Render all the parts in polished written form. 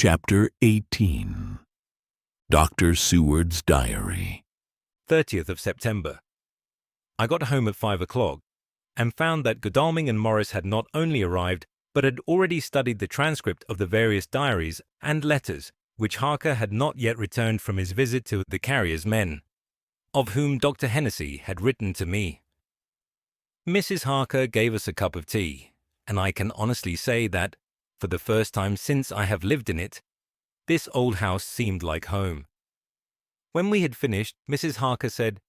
Chapter 18. Dr. Seward's Diary. 30th of September. I got home at 5 o'clock and found that Godalming and Morris had not only arrived, but had already studied the transcript of the various diaries and letters which Harker had not yet returned from his visit to the carrier's men, of whom Dr. Hennessy had written to me. Mrs. Harker gave us a cup of tea, and I can honestly say that, for the first time since I have lived in it, this old house seemed like home. When we had finished, Mrs. Harker said,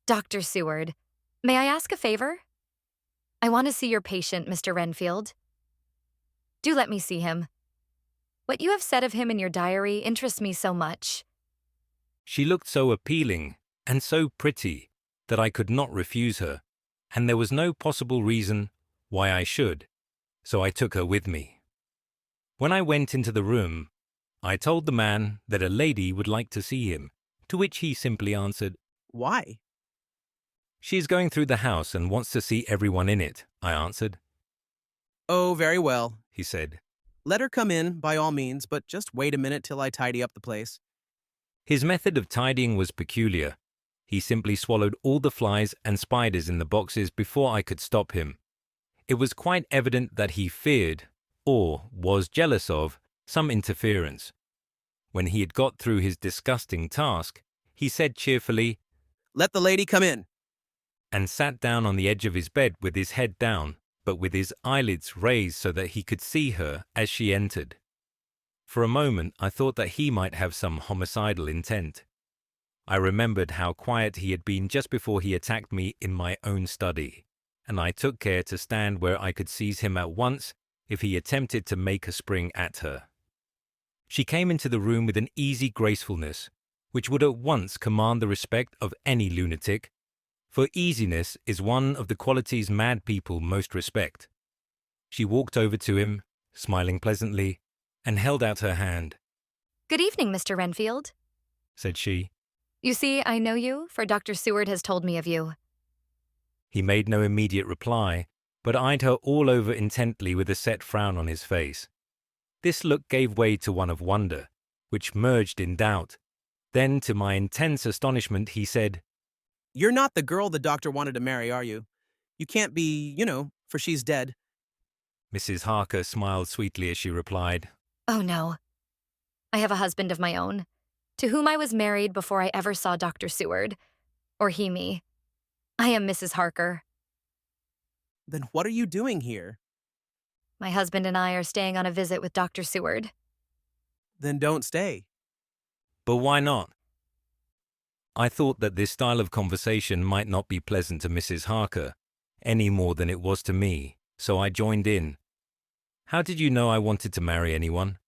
"Dr. Seward, may I ask a favor? I want to see your patient, Mr. Renfield. Do let me see him. What you have said of him in your diary interests me so much." She looked so appealing and so pretty that I could not refuse her, and there was no possible reason why I should, so I took her with me. When I went into the room, I told the man that a lady would like to see him, to which he simply answered, "Why?" "She is going through the house and wants to see everyone in it," I answered. "Oh, very well," He said. "Let her come in, by all means, but just wait a minute till I tidy up the place." His method of tidying was peculiar. He simply swallowed all the flies and spiders in the boxes before I could stop him. It was quite evident that he feared, or was jealous of, some interference. When he had got through his disgusting task, he said cheerfully, "Let the lady come in." and sat down on the edge of his bed with his head down, but with his eyelids raised so that he could see her as she entered. For a moment I thought that he might have some homicidal intent. I remembered how quiet he had been just before he attacked me in my own study, and I took care to stand where I could seize him at once if he attempted to make a spring at her. She came into the room with an easy gracefulness, which would at once command the respect of any lunatic, for easiness is one of the qualities mad people most respect. She walked over to him, smiling pleasantly, and held out her hand. "Good evening, Mr. Renfield. Said she. You see, I know you, for Dr. Seward has told me of you." He made no immediate reply, but eyed her all over intently with a set frown on his face. This look gave way to one of wonder, which merged in doubt. Then, to my intense astonishment, he said, "You're not the girl the doctor wanted to marry, are you? You can't be, for she's dead." Mrs. Harker smiled sweetly as she replied, "Oh, no. I have a husband of my own, to whom I was married before I ever saw Dr. Seward, or he me. I am Mrs. Harker. "Then what are you doing here?" My husband and I are staying on a visit with Dr. Seward." "Then don't stay." "But why not?" I thought that this style of conversation might not be pleasant to Mrs. Harker, any more than it was to me, so I joined in. "How did you know I wanted to marry anyone?"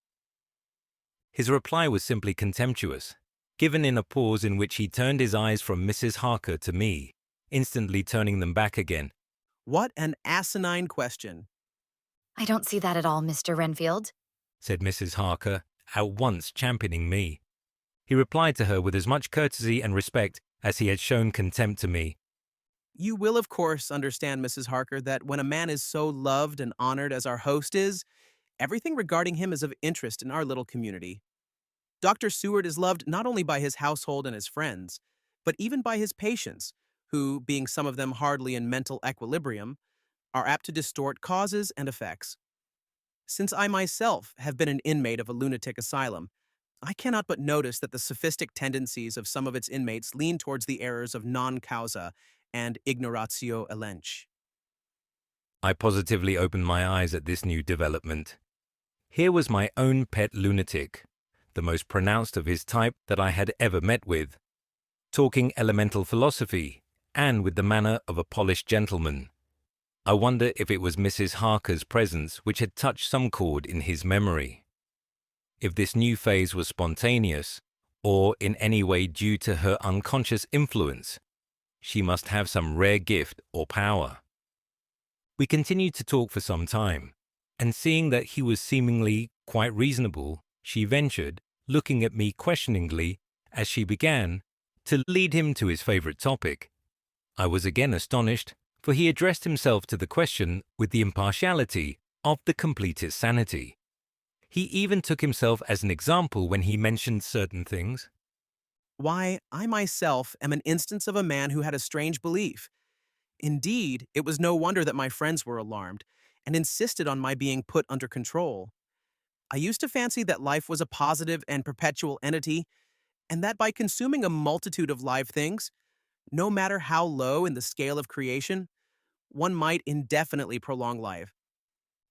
His reply was simply contemptuous, given in a pause in which he turned his eyes from Mrs. Harker to me, instantly turning them back again. "What an asinine question." "I don't see that at all, Mr. Renfield." Said Mrs. Harker, at once championing me. He replied to her with as much courtesy and respect as he had shown contempt to me. "You will, of course, understand, Mrs. Harker, that when a man is so loved and honored as our host is, everything regarding him is of interest in our little community. Dr. Seward is loved not only by his household and his friends, but even by his patients, who, being some of them hardly in mental equilibrium, are apt to distort causes and effects. Since I myself have been an inmate of a lunatic asylum, I cannot but notice that the sophistic tendencies of some of its inmates lean towards the errors of non causa and ignoratio elench." I positively opened my eyes at this new development. Here was my own pet lunatic, the most pronounced of his type that I had ever met with, talking elemental philosophy, and with the manner of a polished gentleman. I wonder if it was Mrs. Harker's presence which had touched some chord in his memory. If this new phase was spontaneous, or in any way due to her unconscious influence, she must have some rare gift or power. We continued to talk for some time, and seeing that he was seemingly quite reasonable, she ventured, looking at me questioningly as she began, to lead him to his favorite topic. I was again astonished, for he addressed himself to the question with the impartiality of the completest sanity. He even took himself as an example when he mentioned certain things. Why, I myself am an instance of a man who had a strange belief. Indeed, it was no wonder that my friends were alarmed and insisted on my being put under control. I used to fancy that life was a positive and perpetual entity, and that by consuming a multitude of live things, no matter how low in the scale of creation, one might indefinitely prolong life.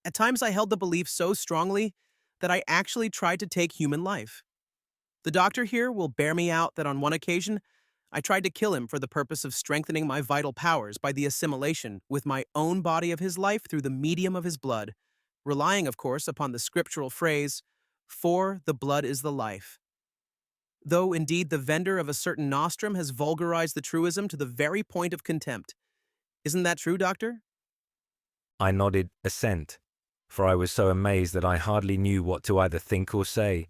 At times, I held the belief so strongly that I actually tried to take human life. The doctor here will bear me out that on one occasion, I tried to kill him for the purpose of strengthening my vital powers by the assimilation with my own body of his life through the medium of his blood, relying, of course, upon the scriptural phrase, "For the blood is the life." Though indeed the vendor of a certain nostrum has vulgarized the truism to the very point of contempt. Isn't that true, Doctor? I nodded assent, for I was so amazed that I hardly knew what to either think or say.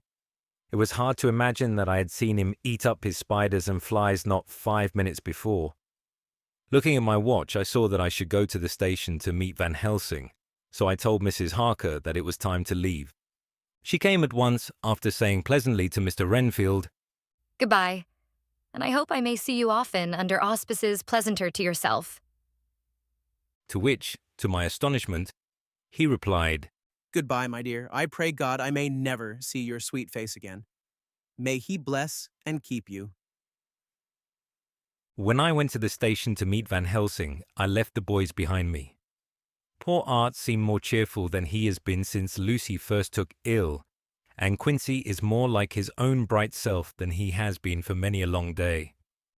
It was hard to imagine that I had seen him eat up his spiders and flies not 5 minutes before. Looking at my watch, I saw that I should go to the station to meet Van Helsing, so I told Mrs. Harker that it was time to leave. She came at once after saying pleasantly to Mr. Renfield, Goodbye, and I hope I may see you often under auspices pleasanter to yourself. to which, to my astonishment, he replied, Goodbye, my dear. I pray God I may never see your sweet face again. May He bless and keep you. When I went to the station to meet Van Helsing, I left the boys behind me. Poor Art seemed more cheerful than he has been since Lucy first took ill, and Quincy is more like his own bright self than he has been for many a long day.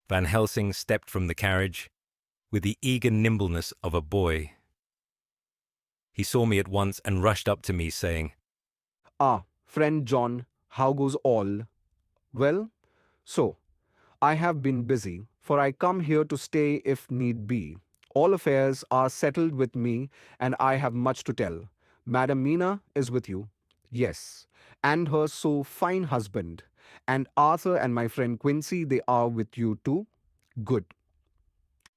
Van Helsing stepped from the carriage with the eager nimbleness of a boy. He saw me at once and rushed up to me, saying, "Ah, friend John, how goes all? Well, so, I have been busy, for I come here to stay if need be. All affairs are settled with me, and I have much to tell. Madam Mina is with you. Yes, and her so fine husband. And Arthur and my friend Quincy, they are with you too? Good.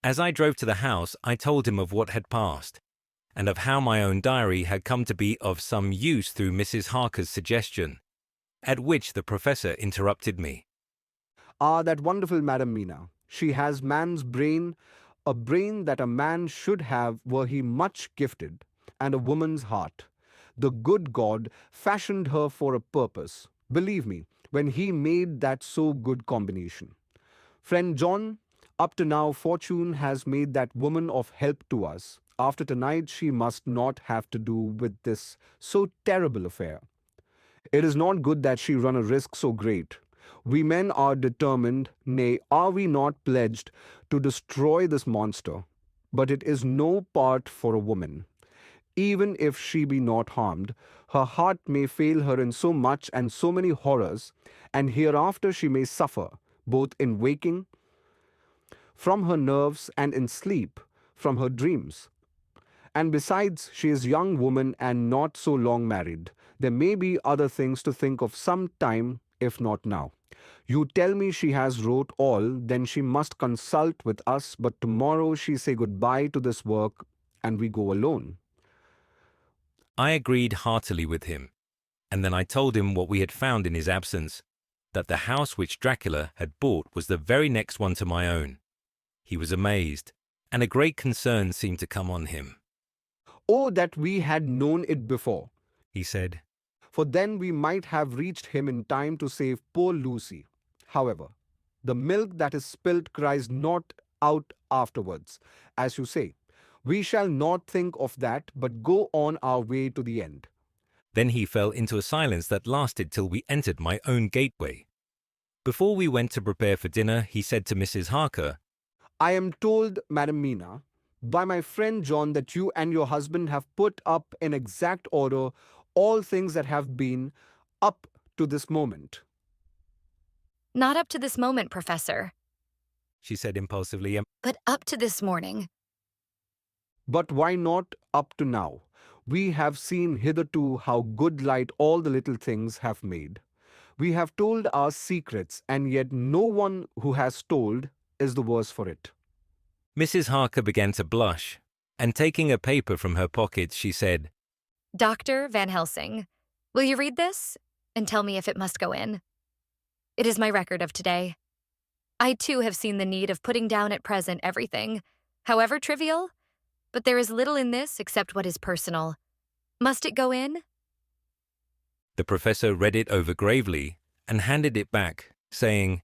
As I drove to the house, I told him of what had passed, and of how my own diary had come to be of some use through Mrs. Harker's suggestion, at which the professor interrupted me. Ah, that wonderful Madam Mina. She has man's brain, a brain that a man should have were he much gifted, and a woman's heart. The good God fashioned her for a purpose, believe me, when he made that so good combination. Friend John, up to now fortune has made that woman of help to us. After tonight she must not have to do with this so terrible affair. It is not good that she run a risk so great. We men are determined, nay, are we not pledged, to destroy this monster? But it is no part for a woman. Even if she be not harmed, her heart may fail her in so much and so many horrors, and hereafter she may suffer, both in waking, from her nerves, and in sleep, from her dreams. And besides, she is young woman and not so long married. There may be other things to think of some time, if not now. You tell me she has wrote all, then she must consult with us, but tomorrow she say goodbye to this work, and we go alone. I agreed heartily with him, and then I told him what we had found in his absence, that the house which Dracula had bought was the very next one to my own. He was amazed, and a great concern seemed to come on him. Oh, that we had known it before, He said, for then we might have reached him in time to save poor Lucy. However, the milk that is spilt cries not out afterwards, as you say. We shall not think of that, but go on our way to the end. Then he fell into a silence that lasted till we entered my own gateway. Before we went to prepare for dinner, he said to Mrs. Harker, I am told, Madam Mina, by my friend John that you and your husband have put up in exact order all things that have been up to this moment. Not up to this moment, Professor, she said impulsively, but up to this morning. But why not up to now? We have seen hitherto how good light all the little things have made. We have told our secrets, and yet no one who has told is the worse for it. Mrs. Harker began to blush, and taking a paper from her pocket, she said, Dr. Van Helsing, Will you read this and tell me if it must go in? It is my record of today. I too have seen the need of putting down at present everything, however trivial, but there is little in this except what is personal. Must it go in? The professor read it over gravely and handed it back, saying,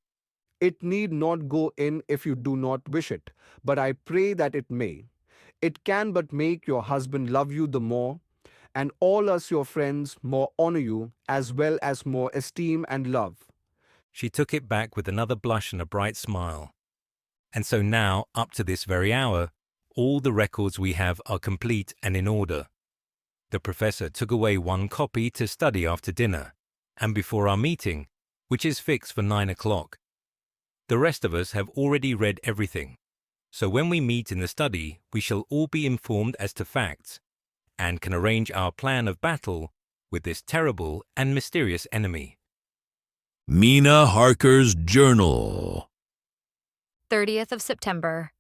It need not go in if you do not wish it, but I pray that it may. It can but make your husband love you the more, and all us your friends more honor you, as well as more esteem and love. She took it back with another blush and a bright smile. And so now, up to this very hour, all the records we have are complete and in order. The professor took away one copy to study after dinner, and before our meeting, which is fixed for 9 o'clock. The rest of us have already read everything, so when we meet in the study, we shall all be informed as to facts, and can arrange our plan of battle with this terrible and mysterious enemy. Mina Harker's Journal. 30th of September.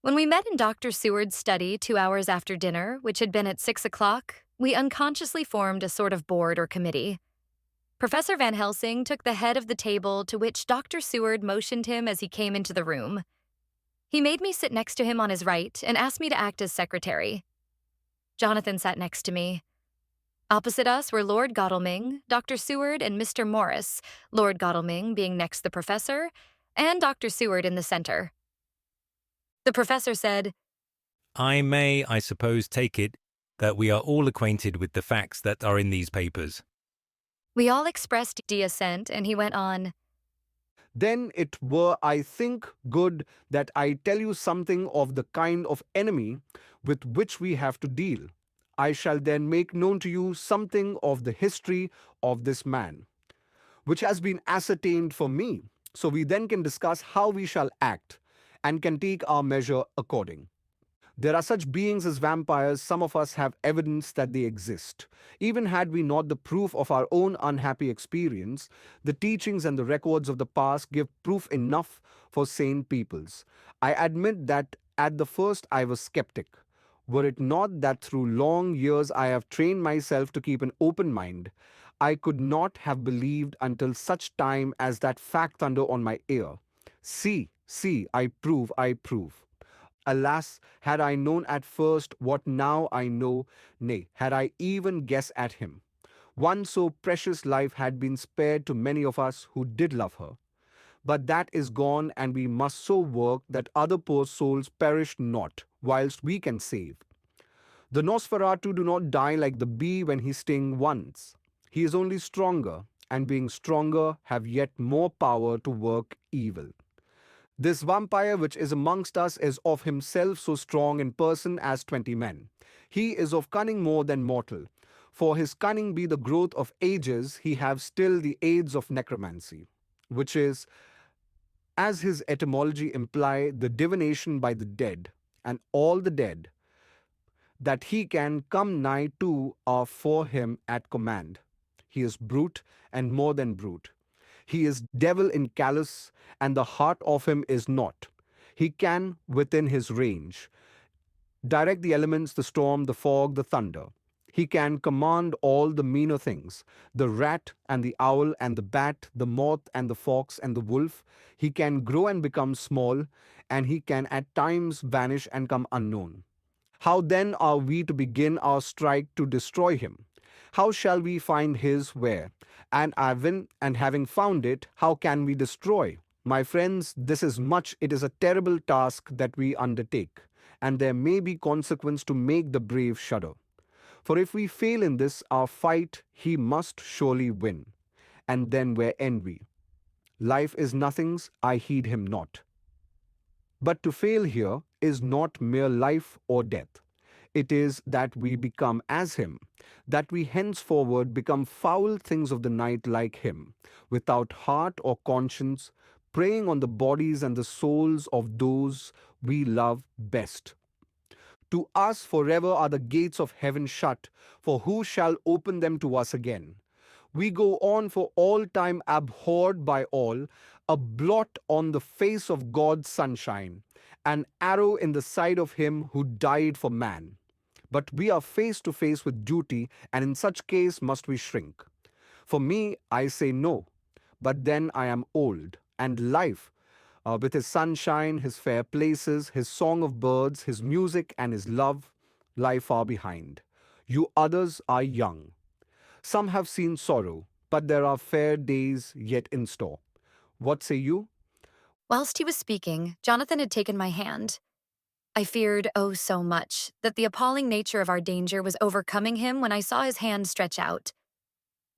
When we met in Dr. Seward's study 2 hours after dinner, which had been at 6 o'clock, we unconsciously formed a sort of board or committee. Professor Van Helsing took the head of the table to which Dr. Seward motioned him as he came into the room. He made me sit next to him on his right and asked me to act as secretary. Jonathan sat next to me. Opposite us were Lord Godalming, Dr. Seward, and Mr. Morris, Lord Godalming being next the professor, and Dr. Seward in the center. The professor said, I may, I suppose, take it that we are all acquainted with the facts that are in these papers. We all expressed assent, and he went on, Then it were, I think, good that I tell you something of the kind of enemy with which we have to deal. I shall then make known to you something of the history of this man, which has been ascertained for me, so we then can discuss how we shall act, and can take our measure according. There are such beings as vampires. Some of us have evidence that they exist. Even had we not the proof of our own unhappy experience, the teachings and the records of the past give proof enough for sane peoples. I admit that at the first I was skeptic. Were it not that through long years I have trained myself to keep an open mind, I could not have believed until such time as that fact thunder on my ear. See, I prove, I prove. Alas, had I known at first what now I know, nay, had I even guessed at him, one so precious life had been spared to many of us who did love her. But that is gone, and we must so work that other poor souls perish not, whilst we can save. The Nosferatu do not die like the bee when he stings once. He is only stronger, and being stronger, have yet more power to work evil. This vampire which is amongst us is of himself so strong in person as 20 men. He is of cunning more than mortal. For his cunning be the growth of ages, he have still the aids of necromancy, which is, as his etymology imply, the divination by the dead, and all the dead, that he can come nigh to are for him at command. He is brute, and more than brute. He is devil in callous, and the heart of him is not. He can, within his range, direct the elements, the storm, the fog, the thunder. He can command all the meaner things, the rat and the owl and the bat, the moth and the fox and the wolf. He can grow and become small, and he can at times vanish and come unknown. How then are we to begin our strike to destroy him? How shall we find his where? And having found it, how can we destroy? My friends, this is it is a terrible task that we undertake, and there may be consequence to make the brave shudder. For if we fail in this our fight, he must surely win. And then where envy? Life is nothing's, I heed him not. But to fail here is not mere life or death. It is that we become as him, that we henceforward become foul things of the night like him, without heart or conscience, preying on the bodies and the souls of those we love best. To us forever are the gates of heaven shut, for who shall open them to us again? We go on for all time abhorred by all, a blot on the face of God's sunshine, an arrow in the side of him who died for man. But we are face to face with duty, and in such case must we shrink. For me, I say no. But then I am old, and life, with his sunshine, his fair places, his song of birds, his music, and his love, lie far behind. You others are young. Some have seen sorrow, but there are fair days yet in store. What say you? Whilst he was speaking, Jonathan had taken my hand. I feared, oh so much, that the appalling nature of our danger was overcoming him when I saw his hand stretch out.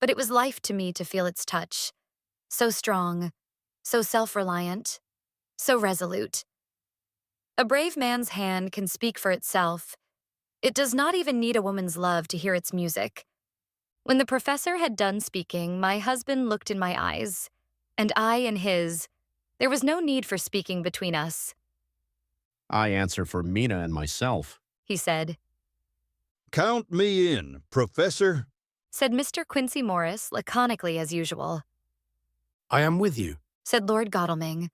But it was life to me to feel its touch. So strong, so self-reliant, so resolute. A brave man's hand can speak for itself. It does not even need a woman's love to hear its music. When the professor had done speaking, my husband looked in my eyes, and I in his. There was no need for speaking between us, I answer for Mina and myself. he said. Count me in, Professor. Said Mr. Quincy Morris, laconically as usual. I am with you, Said Lord Godalming.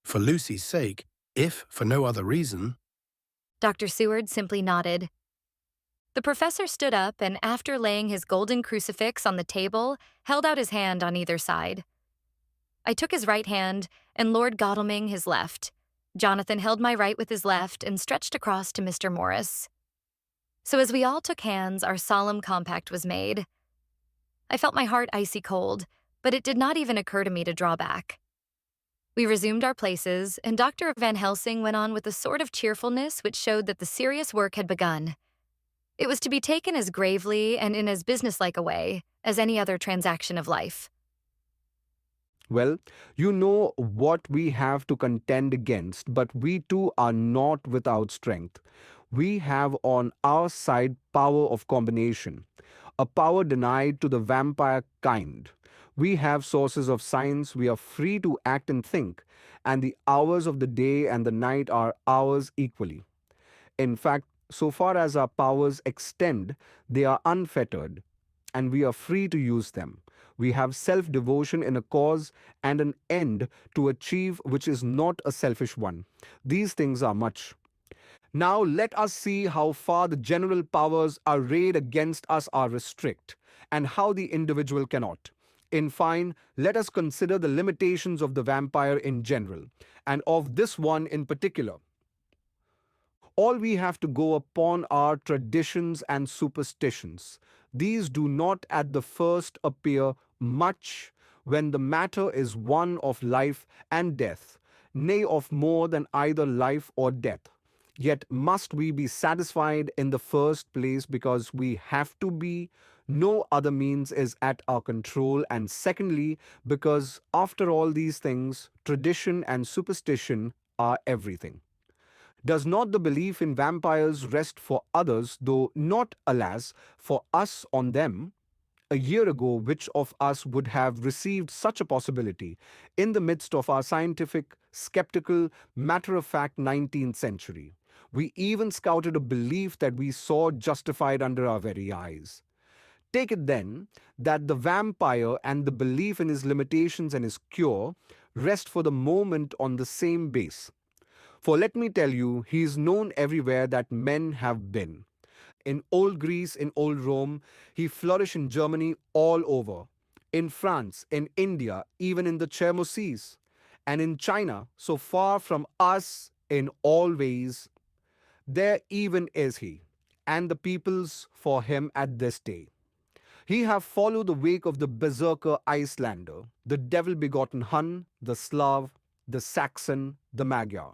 for Lucy's sake, if for no other reason. Dr. Seward simply nodded. The professor stood up and, after laying his golden crucifix on the table, held out his hand on either side. I took his right hand, and Lord Godalming his left. Jonathan held my right with his left and stretched across to Mr. Morris. So as we all took hands, our solemn compact was made. I felt my heart icy cold, but it did not even occur to me to draw back. We resumed our places, and Dr. Van Helsing went on with a sort of cheerfulness which showed that the serious work had begun. It was to be taken as gravely and in as businesslike a way as any other transaction of life. Well, you know what we have to contend against, but we too are not without strength. We have on our side power of combination, a power denied to the vampire kind. We have sources of science, we are free to act and think, and the hours of the day and the night are ours equally. In fact, so far as our powers extend, they are unfettered, and we are free to use them. We have self devotion in a cause and an end to achieve which is not a selfish one. These things are much. Now let us see how far the general powers arrayed against us are restrict, and how the individual cannot. In fine, let us consider the limitations of the vampire in general, and of this one in particular. All we have to go upon are traditions and superstitions. These do not at the first appear much when the matter is one of life and death, nay, of more than either life or death. Yet must we be satisfied in the first place because we have to be, no other means is at our control, and secondly, because after all these things, tradition and superstition are everything. Does not the belief in vampires rest for others, though not, alas, for us on them? A year ago, which of us would have received such a possibility in the midst of our scientific, skeptical, matter of fact 19th century? We even scouted a belief that we saw justified under our very eyes. Take it then that the vampire and the belief in his limitations and his cure rest for the moment on the same base. For let me tell you, he is known everywhere that men have been. In old Greece, in old Rome, he flourished in Germany all over. In France, in India, even in the Chermoses. And in China, so far from us in all ways, there even is he, and the peoples for him at this day. He have followed the wake of the berserker Icelander, the devil-begotten Hun, the Slav, the Saxon, the Magyar.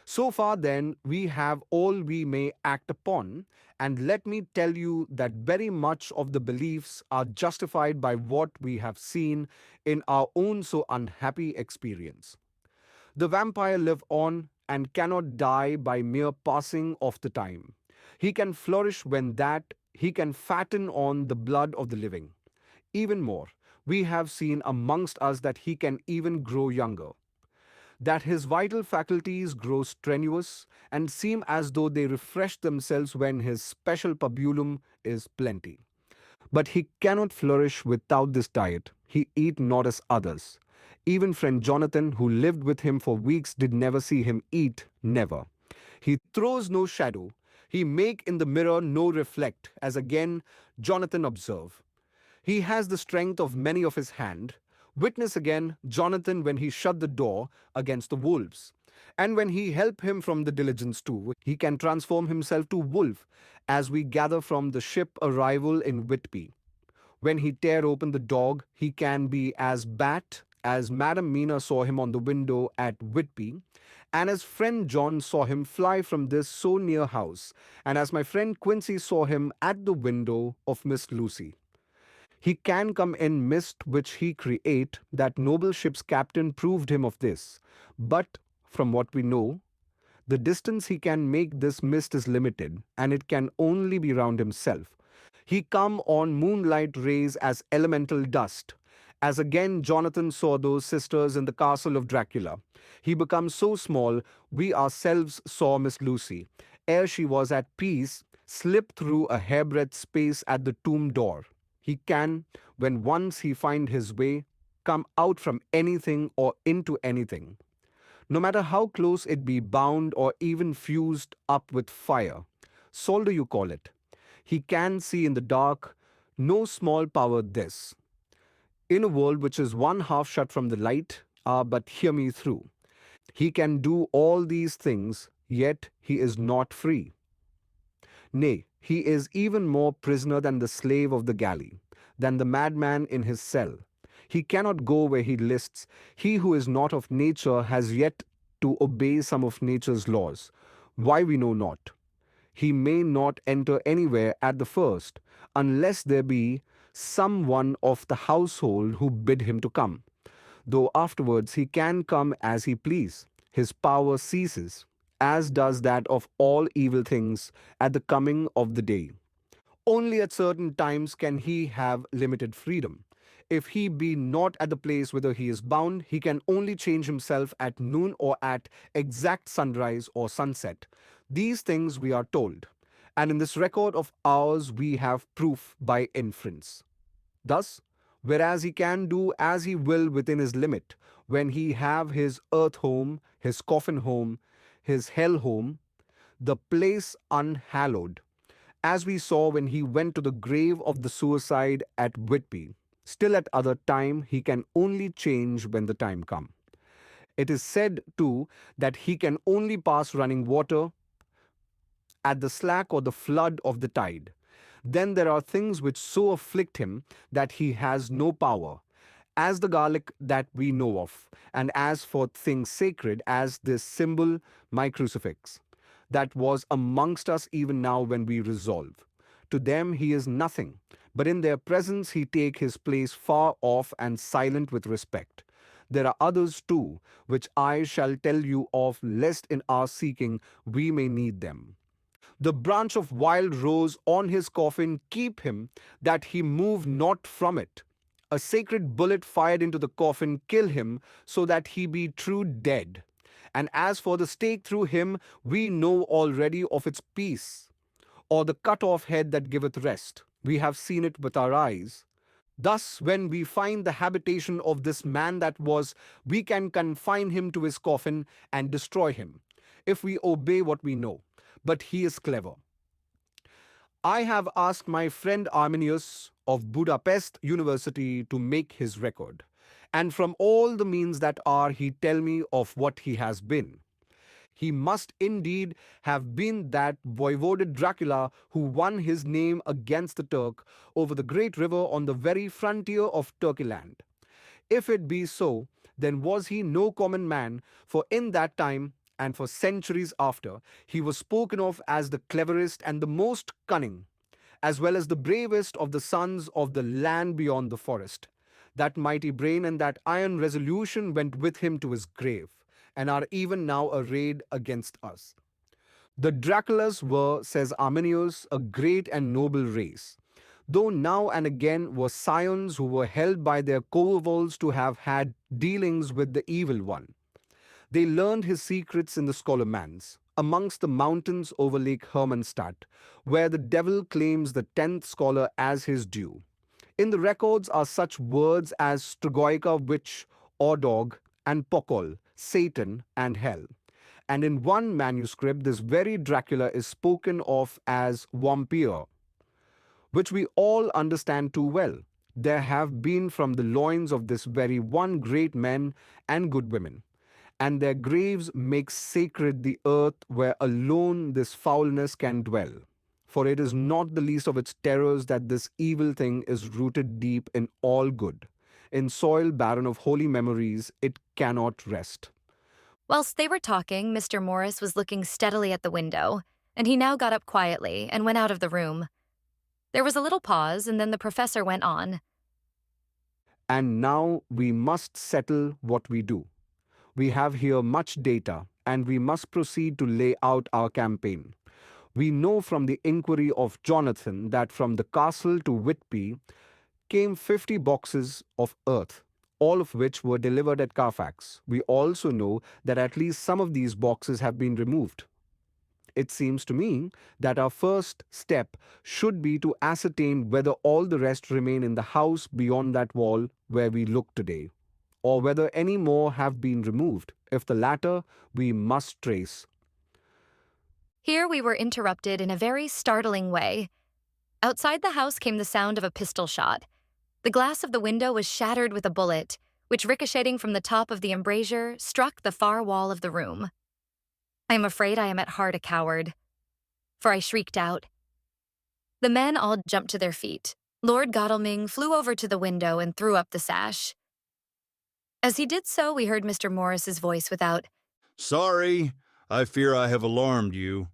So far, then, we have all we may act upon, and let me tell you that very much of the beliefs are justified by what we have seen in our own so unhappy experience. The vampire live on and cannot die by mere passing of the time. He can flourish when that, he can fatten on the blood of the living. Even more, we have seen amongst us that he can even grow younger, that his vital faculties grow strenuous and seem as though they refresh themselves when his special pabulum is plenty. But he cannot flourish without this diet. He eat not as others. Even friend Jonathan, who lived with him for weeks, did never see him eat, never. He throws no shadow. He make in the mirror no reflect, as again Jonathan observe. He has the strength of many of his hand. Witness again Jonathan when he shut the door against the wolves. And when he help him from the diligence too, he can transform himself to wolf, as we gather from the ship arrival in Whitby. When he tear open the dog, he can be as bat as Madam Mina saw him on the window at Whitby, and as friend John saw him fly from this so near house, and as my friend Quincy saw him at the window of Miss Lucy. He can come in mist which he create, that noble ship's captain proved him of this. But, from what we know, the distance he can make this mist is limited, and it can only be round himself. He come on moonlight rays as elemental dust, as again Jonathan saw those sisters in the castle of Dracula. He becomes so small, we ourselves saw Miss Lucy, ere she was at peace, slip through a hairbreadth space at the tomb door. He can, when once he find his way, come out from anything or into anything, no matter how close it be bound or even fused up with fire. Solder you call it. He can see in the dark, no small power this. In a world which is one half shut from the light, but hear me through. He can do all these things, yet he is not free. Nay, he is even more prisoner than the slave of the galley, than the madman in his cell. He cannot go where he lists. He who is not of nature has yet to obey some of nature's laws. Why we know not. He may not enter anywhere at the first, unless there be some one of the household who bid him to come. Though afterwards he can come as he please, his power ceases, as does that of all evil things at the coming of the day. Only at certain times can he have limited freedom. If he be not at the place whither he is bound, he can only change himself at noon or at exact sunrise or sunset. These things we are told, and in this record of ours we have proof by inference. Thus, whereas he can do as he will within his limit, when he have his earth home, his coffin home, his hell home, the place unhallowed, as we saw when he went to the grave of the suicide at Whitby, still at other time he can only change when the time come. It is said too that he can only pass running water at the slack or the flood of the tide. Then there are things which so afflict him that he has no power, as the garlic that we know of, and as for things sacred as this symbol, my crucifix, that was amongst us even now when we resolve. To them he is nothing, but in their presence he take his place far off and silent with respect. There are others too, which I shall tell you of, lest in our seeking we may need them. The branch of wild rose on his coffin keep him, that he move not from it. A sacred bullet fired into the coffin kill him, so that he be true dead. And as for the stake through him, we know already of its peace, or the cut off head that giveth rest. We have seen it with our eyes. Thus, when we find the habitation of this man that was, we can confine him to his coffin and destroy him, if we obey what we know. But he is clever. I have asked my friend Arminius of Budapest University to make his record, and from all the means that are, he tell me of what he has been. He must indeed have been that voivode Dracula who won his name against the Turk over the great river on the very frontier of Turkeyland. If it be so, then was he no common man, for in that time, and for centuries after, he was spoken of as the cleverest and the most cunning, as well as the bravest of the sons of the land beyond the forest. That mighty brain and that iron resolution went with him to his grave, and are even now arrayed against us. The Draculas were, says Arminius, a great and noble race, though now and again were scions who were held by their coevals to have had dealings with the evil one. They learned his secrets in the Scholomance, amongst the mountains over Lake Hermannstadt, where the devil claims the 10th scholar as his due. In the records are such words as Stregoica, witch, or dog, and Pokol, Satan, and hell. And in one manuscript, this very Dracula is spoken of as vampire, which we all understand too well. There have been from the loins of this very one great men and good women, and their graves make sacred the earth where alone this foulness can dwell. For it is not the least of its terrors that this evil thing is rooted deep in all good. In soil barren of holy memories, it cannot rest. Whilst they were talking, Mr. Morris was looking steadily at the window, and he now got up quietly and went out of the room. There was a little pause, and then the professor went on. And now we must settle what we do. We have here much data, and we must proceed to lay out our campaign. We know from the inquiry of Jonathan that from the castle to Whitby came 50 boxes of earth, all of which were delivered at Carfax. We also know that at least some of these boxes have been removed. It seems to me that our first step should be to ascertain whether all the rest remain in the house beyond that wall where we look today, or whether any more have been removed. If the latter, we must trace. Here we were interrupted in a very startling way. Outside the house came the sound of a pistol shot. The glass of the window was shattered with a bullet, which ricocheting from the top of the embrasure struck the far wall of the room. I am afraid I am at heart a coward, for I shrieked out. The men all jumped to their feet. Lord Godalming flew over to the window and threw up the sash. As he did so, we heard Mr. Morris's voice without. Sorry, I fear I have alarmed you.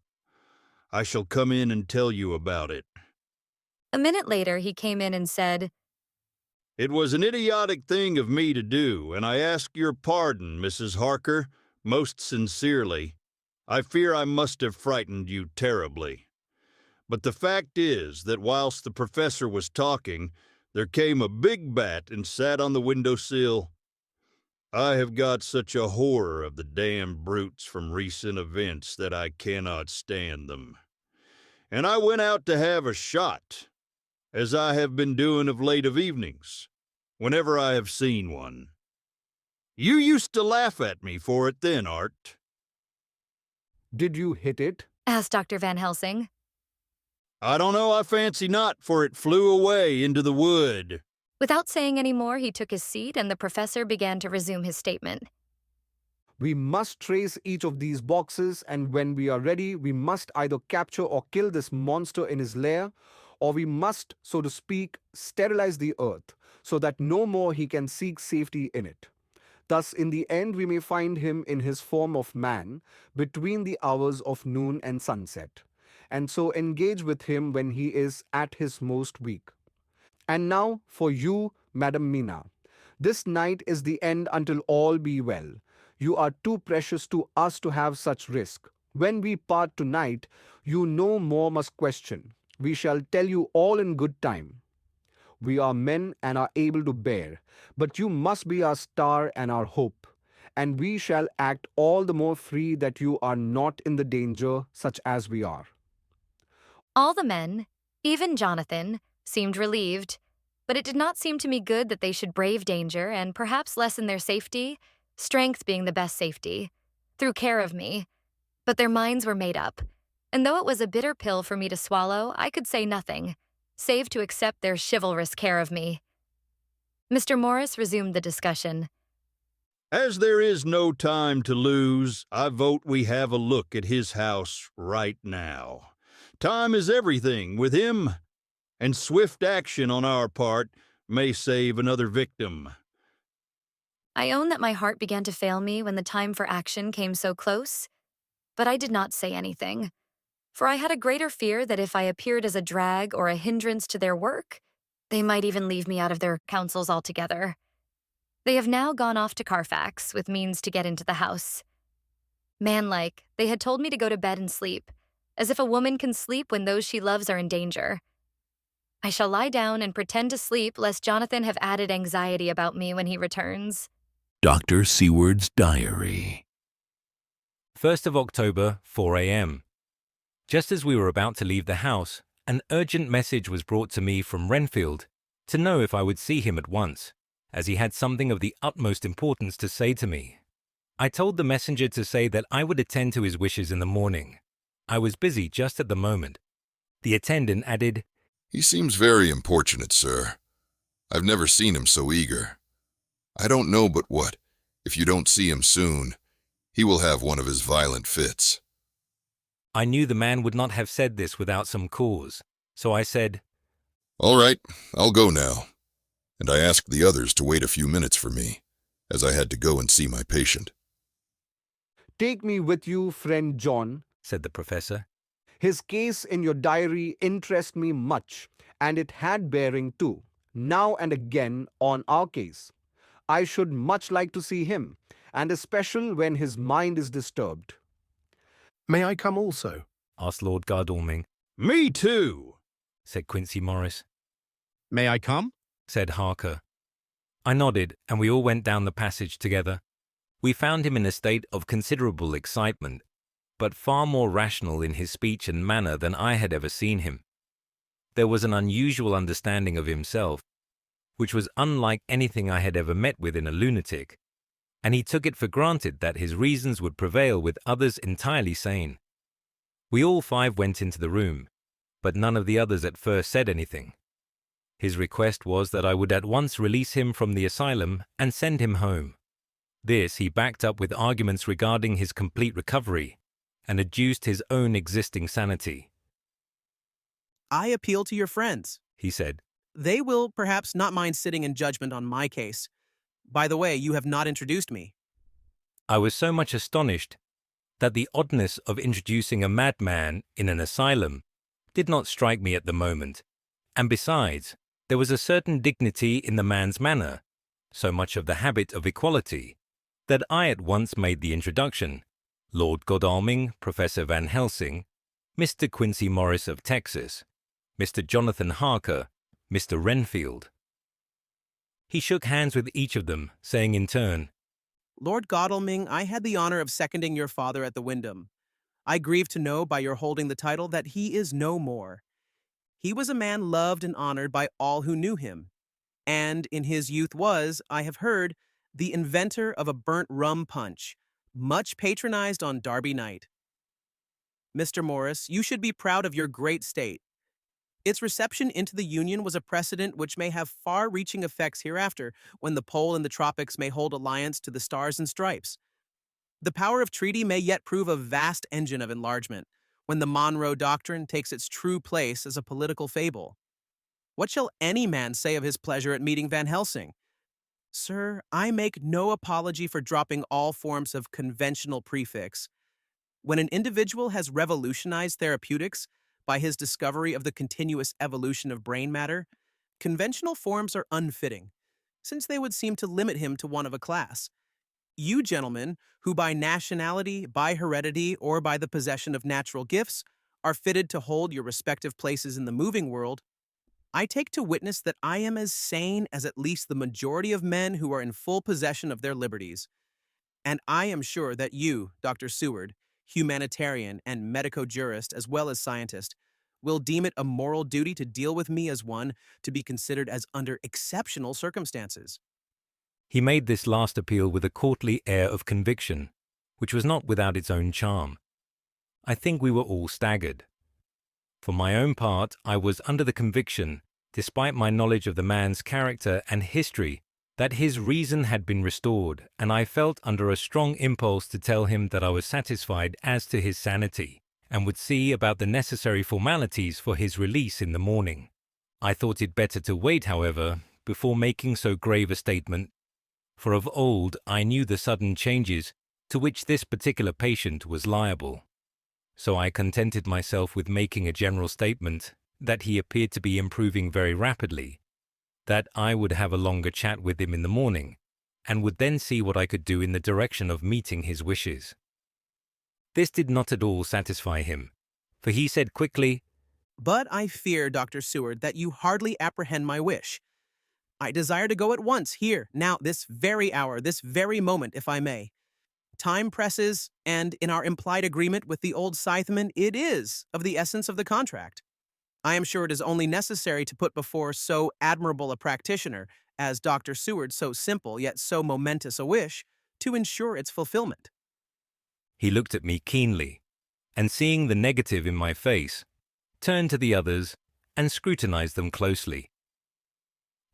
I shall come in and tell you about it. A minute later, he came in and said, It was an idiotic thing of me to do, and I ask your pardon, Mrs. Harker, most sincerely. I fear I must have frightened you terribly. But the fact is that whilst the professor was talking, there came a big bat and sat on the window-sill. I have got such a horror of the damned brutes from recent events that I cannot stand them. And I went out to have a shot, as I have been doing of late of evenings, whenever I have seen one. You used to laugh at me for it then, Art. Did you hit it? asked Dr. Van Helsing. I don't know, I fancy not, for it flew away into the wood. Without saying any more, he took his seat and the professor began to resume his statement. We must trace each of these boxes, and when we are ready, we must either capture or kill this monster in his lair, or we must, so to speak, sterilize the earth, so that no more he can seek safety in it. Thus, in the end, we may find him in his form of man, between the hours of noon and sunset, and so engage with him when he is at his most weak. And now, for you, Madam Mina, this night is the end until all be well. You are too precious to us to have such risk. When we part tonight, you no more must question. We shall tell you all in good time. We are men and are able to bear, but you must be our star and our hope, and we shall act all the more free that you are not in the danger such as we are. All the men, even Jonathan, seemed relieved, but it did not seem to me good that they should brave danger and perhaps lessen their safety, strength being the best safety, through care of me. But their minds were made up, and though it was a bitter pill for me to swallow, I could say nothing, save to accept their chivalrous care of me. Mr. Morris resumed the discussion. As there is no time to lose, I vote we have a look at his house right now. Time is everything with him, and swift action on our part may save another victim. I own that my heart began to fail me when the time for action came so close, but I did not say anything, for I had a greater fear that if I appeared as a drag or a hindrance to their work, they might even leave me out of their counsels altogether. They have now gone off to Carfax with means to get into the house. Manlike, they had told me to go to bed and sleep, as if a woman can sleep when those she loves are in danger. I shall lie down and pretend to sleep lest Jonathan have added anxiety about me when he returns. Dr. Seward's Diary. 1st of October, 4 a.m. Just as we were about to leave the house, an urgent message was brought to me from Renfield to know if I would see him at once, as he had something of the utmost importance to say to me. I told the messenger to say that I would attend to his wishes in the morning. I was busy just at the moment. The attendant added, He seems very importunate, sir. I've never seen him so eager. I don't know but what, if you don't see him soon, he will have one of his violent fits. I knew the man would not have said this without some cause, so I said, All right, I'll go now. And I asked the others to wait a few minutes for me, as I had to go and see my patient. Take me with you, friend John, said the professor. His case in your diary interests me much, and it had bearing too, now and again, on our case. I should much like to see him, and especially when his mind is disturbed. May I come also? Asked Lord Godalming. Me too, Said Quincy Morris. May I come? Said Harker. I nodded, and we all went down the passage together. We found him in a state of considerable excitement, but far more rational in his speech and manner than I had ever seen him. There was an unusual understanding of himself, which was unlike anything I had ever met with in a lunatic, and he took it for granted that his reasons would prevail with others entirely sane. We all five went into the room, but none of the others at first said anything. His request was that I would at once release him from the asylum and send him home. This he backed up with arguments regarding his complete recovery, and adduced his own existing sanity. I appeal to your friends, He said. They will perhaps not mind sitting in judgment on my case. By the way, you have not introduced me. I was so much astonished that the oddness of introducing a madman in an asylum did not strike me at the moment, and besides, there was a certain dignity in the man's manner, so much of the habit of equality, that I at once made the introduction. Lord Godalming, Professor Van Helsing, Mr. Quincy Morris of Texas, Mr. Jonathan Harker, Mr. Renfield. He shook hands with each of them, saying in turn, Lord Godalming, I had the honor of seconding your father at the Wyndham. I grieve to know by your holding the title that he is no more. He was a man loved and honored by all who knew him, and in his youth was, I have heard, the inventor of a burnt rum punch, much patronized on Derby night. Mr. Morris, you should be proud of your great state. Its reception into the Union was a precedent which may have far-reaching effects hereafter, when the pole and the tropics may hold alliance to the stars and stripes. The power of treaty may yet prove a vast engine of enlargement, when the Monroe Doctrine takes its true place as a political fable. What shall any man say of his pleasure at meeting Van Helsing? Sir, I make no apology for dropping all forms of conventional prefix. When an individual has revolutionized therapeutics by his discovery of the continuous evolution of brain matter, conventional forms are unfitting, since they would seem to limit him to one of a class. You gentlemen, who by nationality, by heredity, or by the possession of natural gifts, are fitted to hold your respective places in the moving world, I take to witness that I am as sane as at least the majority of men who are in full possession of their liberties. And I am sure that you, Dr. Seward, humanitarian and medico-jurist as well as scientist, will deem it a moral duty to deal with me as one to be considered as under exceptional circumstances. He made this last appeal with a courtly air of conviction, which was not without its own charm. I think we were all staggered. For my own part, I was under the conviction, despite my knowledge of the man's character and history, that his reason had been restored, and I felt under a strong impulse to tell him that I was satisfied as to his sanity, and would see about the necessary formalities for his release in the morning. I thought it better to wait, however, before making so grave a statement, for of old I knew the sudden changes to which this particular patient was liable. So I contented myself with making a general statement that he appeared to be improving very rapidly, that I would have a longer chat with him in the morning, and would then see what I could do in the direction of meeting his wishes. This did not at all satisfy him, for he said quickly, But I fear, Dr. Seward, that you hardly apprehend my wish. I desire to go at once, here, now, this very hour, this very moment, if I may. Time presses, and in our implied agreement with the old scytheman, it is of the essence of the contract. I am sure it is only necessary to put before so admirable a practitioner as Dr. Seward so simple yet so momentous a wish, to ensure its fulfillment. He looked at me keenly, and seeing the negative in my face, turned to the others and scrutinized them closely.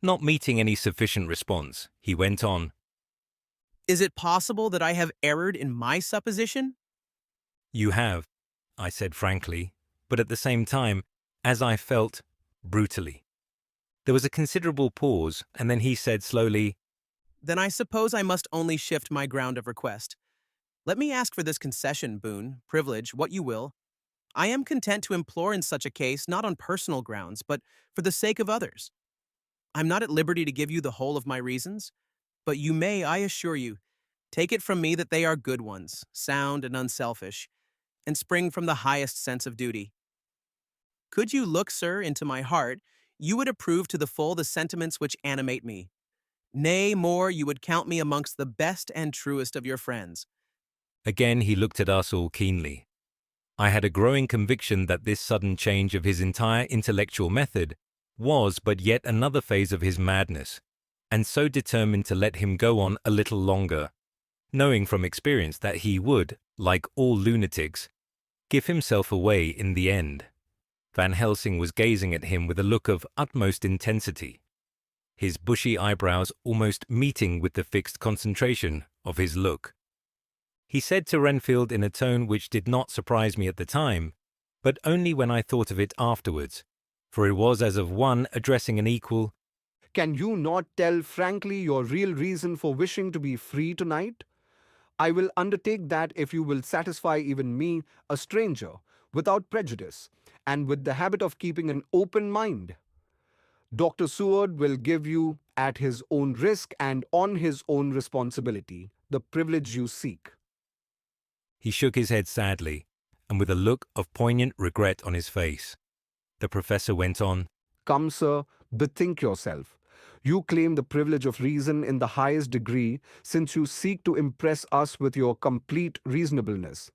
Not meeting any sufficient response, he went on. Is it possible that I have erred in my supposition? You have, I said frankly, but at the same time, as I felt, brutally. There was a considerable pause, and then he said slowly, Then I suppose I must only shift my ground of request. Let me ask for this concession, boon, privilege, what you will. I am content to implore in such a case not on personal grounds, but for the sake of others. I'm not at liberty to give you the whole of my reasons, but you may, I assure you, take it from me that they are good ones, sound and unselfish, and spring from the highest sense of duty. Could you look, sir, into my heart, you would approve to the full the sentiments which animate me. Nay, more, you would count me amongst the best and truest of your friends. Again he looked at us all keenly. I had a growing conviction that this sudden change of his entire intellectual method was but yet another phase of his madness, and so determined to let him go on a little longer, knowing from experience that he would, like all lunatics, give himself away in the end. Van Helsing was gazing at him with a look of utmost intensity, his bushy eyebrows almost meeting with the fixed concentration of his look. He said to Renfield in a tone which did not surprise me at the time, but only when I thought of it afterwards, for it was as of one addressing an equal, Can you not tell frankly your real reason for wishing to be free tonight? I will undertake that if you will satisfy even me, a stranger, without prejudice, and with the habit of keeping an open mind. Dr. Seward will give you, at his own risk and on his own responsibility, the privilege you seek. He shook his head sadly, and with a look of poignant regret on his face. The professor went on, Come, sir, bethink yourself. You claim the privilege of reason in the highest degree, since you seek to impress us with your complete reasonableness.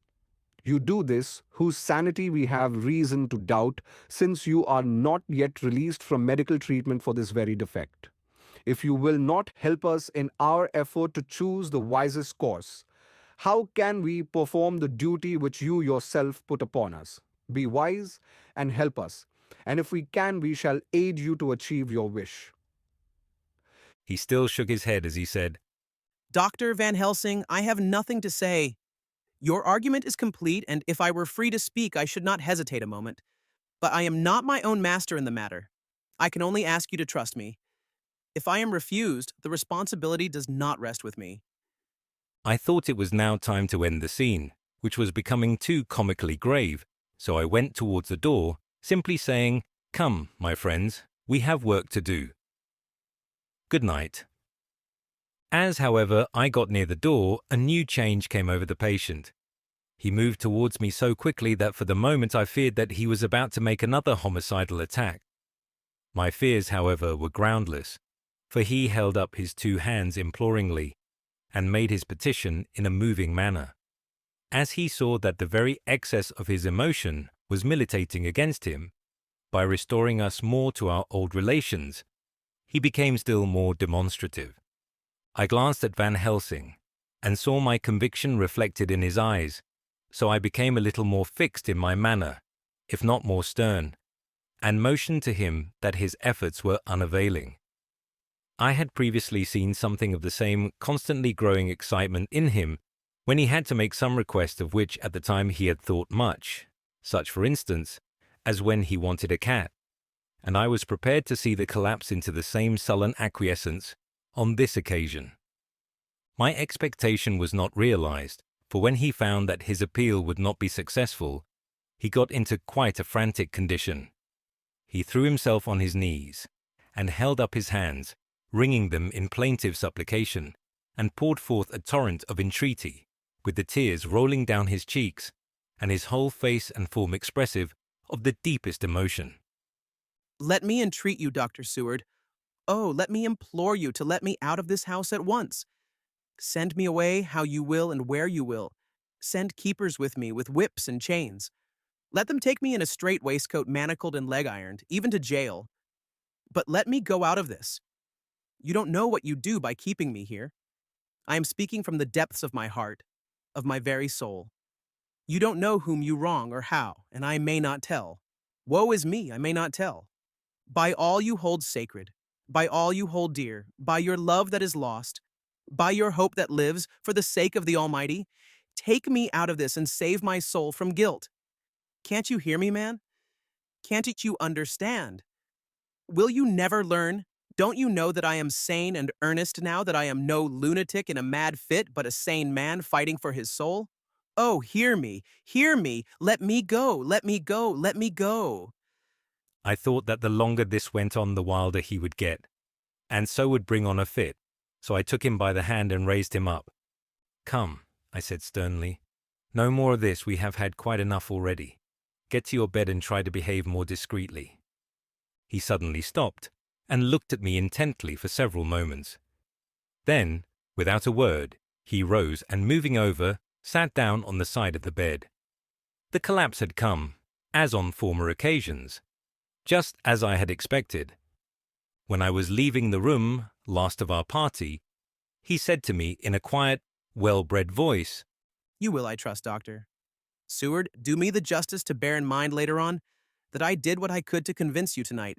You do this, whose sanity we have reason to doubt, since you are not yet released from medical treatment for this very defect. If you will not help us in our effort to choose the wisest course, how can we perform the duty which you yourself put upon us? Be wise and help us, and if we can, we shall aid you to achieve your wish. He still shook his head as he said, Dr. Van Helsing, I have nothing to say. Your argument is complete, and if I were free to speak, I should not hesitate a moment. But I am not my own master in the matter. I can only ask you to trust me. If I am refused, the responsibility does not rest with me. I thought it was now time to end the scene, which was becoming too comically grave, so I went towards the door, simply saying, Come, my friends, we have work to do. Good night. As, however, I got near the door, a new change came over the patient. He moved towards me so quickly that for the moment I feared that he was about to make another homicidal attack. My fears, however, were groundless, for he held up his two hands imploringly, and made his petition in a moving manner. As he saw that the very excess of his emotion was militating against him, by restoring us more to our old relations, he became still more demonstrative. I glanced at Van Helsing, and saw my conviction reflected in his eyes, so I became a little more fixed in my manner, if not more stern, and motioned to him that his efforts were unavailing. I had previously seen something of the same constantly growing excitement in him when he had to make some request of which at the time he had thought much, such, for instance, as when he wanted a cat, and I was prepared to see the collapse into the same sullen acquiescence on this occasion. My expectation was not realized, for when he found that his appeal would not be successful, he got into quite a frantic condition. He threw himself on his knees, and held up his hands, wringing them in plaintive supplication, and poured forth a torrent of entreaty, with the tears rolling down his cheeks, and his whole face and form expressive of the deepest emotion. Let me entreat you, Dr. Seward. Oh, let me implore you to let me out of this house at once. Send me away how you will and where you will. Send keepers with me with whips and chains. Let them take me in a strait waistcoat manacled and leg-ironed, even to jail. But let me go out of this. You don't know what you do by keeping me here. I am speaking from the depths of my heart, of my very soul. You don't know whom you wrong or how, and I may not tell. Woe is me, I may not tell. By all you hold sacred, by all you hold dear, by your love that is lost, by your hope that lives, for the sake of the Almighty, take me out of this and save my soul from guilt. Can't you hear me, man? Can't you understand? Will you never learn? Don't you know that I am sane and earnest now, that I am no lunatic in a mad fit, but a sane man fighting for his soul? Oh, hear me, let me go, let me go, let me go. I thought that the longer this went on, the wilder he would get, and so would bring on a fit. So I took him by the hand and raised him up. Come, I said sternly. No more of this, we have had quite enough already. Get to your bed and try to behave more discreetly. He suddenly stopped and looked at me intently for several moments. Then, without a word, he rose and, moving over, sat down on the side of the bed. The collapse had come, as on former occasions, just as I had expected. When I was leaving the room, last of our party, he said to me in a quiet, well-bred voice, You will, I trust, Doctor. Seward, do me the justice to bear in mind later on that I did what I could to convince you tonight,